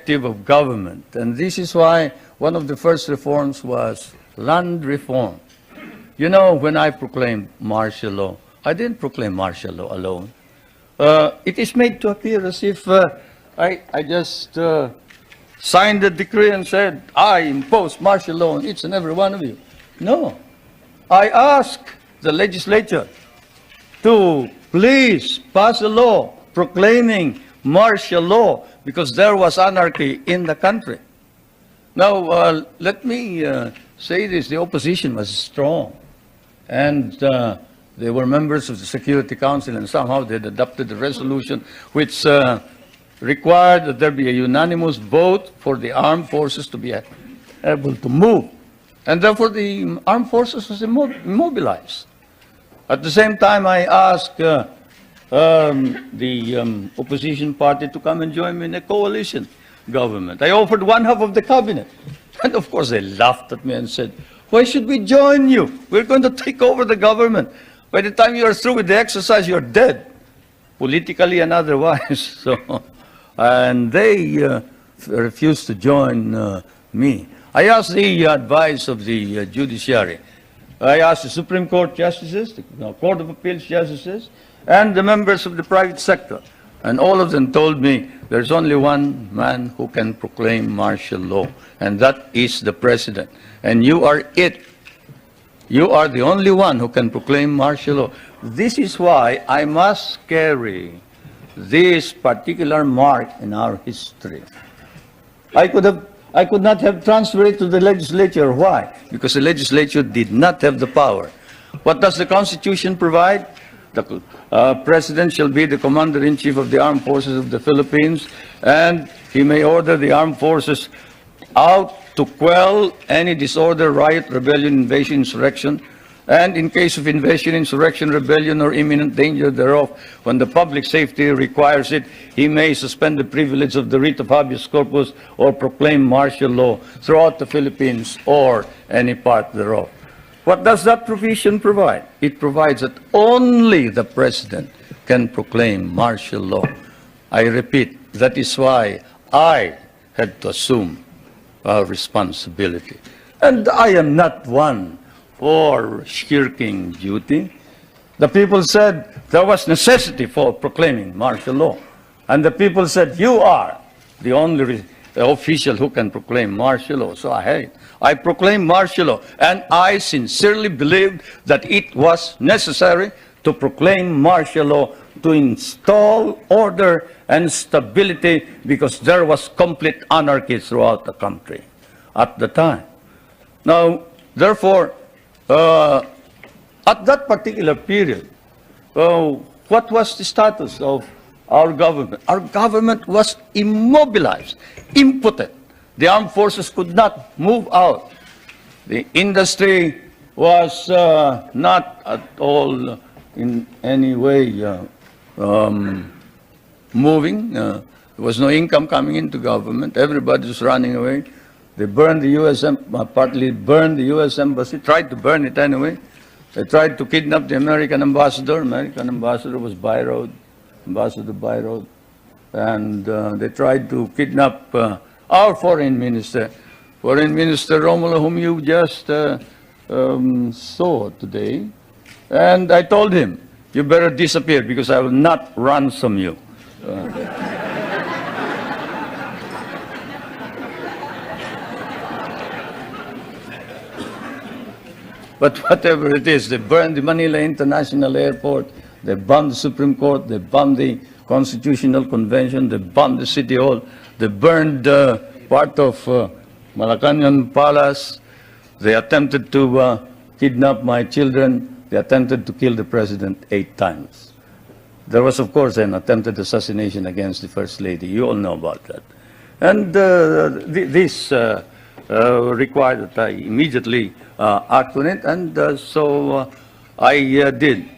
objective of government. And this is why one of the first reforms was land reform. You know, when I proclaimed martial law, I didn't proclaim martial law alone. It is made to appear as if I just signed the decree and said, I impose martial law on each and every one of you. No. I asked the legislature to please pass a law proclaiming martial law because there was anarchy in the country. Now, let me say this. The opposition was strong. And they were members of the Security Council, and somehow they had adopted a resolution which required that there be a unanimous vote for the armed forces to be able to move. And therefore, the armed forces was immobilized. At the same time, I asked the opposition party to come and join me in a coalition government. I offered one half of the cabinet. And of course, they laughed at me and said, why should we join you? We're going to take over the government. By the time you are through with the exercise, you're dead, politically and otherwise. So, and they refused to join me. I asked the advice of the judiciary. I asked the Supreme Court justices, the Court of Appeals justices, and the members of the private sector. And all of them told me there's only one man who can proclaim martial law, and that is the president. And you are it. You are the only one who can proclaim martial law. This is why I must carry this particular mark in our history. I could not have transferred it to the legislature. Why? Because the legislature did not have the power. What does the Constitution provide? The President shall be the Commander-in-Chief of the Armed Forces of the Philippines, and he may order the armed forces out to quell any disorder, riot, rebellion, invasion, insurrection, and in case of invasion, insurrection, rebellion, or imminent danger thereof, when the public safety requires it, he may suspend the privilege of the writ of habeas corpus or proclaim martial law throughout the Philippines or any part thereof. What does that provision provide? It provides that only the President can proclaim martial law. I repeat, that is why I had to assume responsibility. And I am not one for shirking duty. The people said there was necessity for proclaiming martial law. And the people said, you are the only official who can proclaim martial law. So I proclaimed martial law. And I sincerely believed that it was necessary to proclaim martial law to install order and stability because there was complete anarchy throughout the country at the time. Now, therefore, at that particular period, what was the status of our government? Our government was immobilized, impotent. The armed forces could not move out. The industry was not at all in any way moving. There was no income coming into government. Everybody was running away. They burned the U.S. Partly burned the U.S. Embassy, tried to burn it anyway. They tried to kidnap the American ambassador. American ambassador was Byroad, Ambassador Byroad. And they tried to kidnap our foreign minister, Romulo, whom you just saw today. And I told him, you better disappear because I will not ransom you. But whatever it is, they burned the Manila International Airport, they bombed the Supreme Court, they bombed the Constitutional Convention, they bombed the City Hall, they burned part of Malacanang Palace, they attempted to kidnap my children, they attempted to kill the President 8 times. There was, of course, an attempted assassination against the First Lady. You all know about that. And this required that I immediately act on it, and so I did.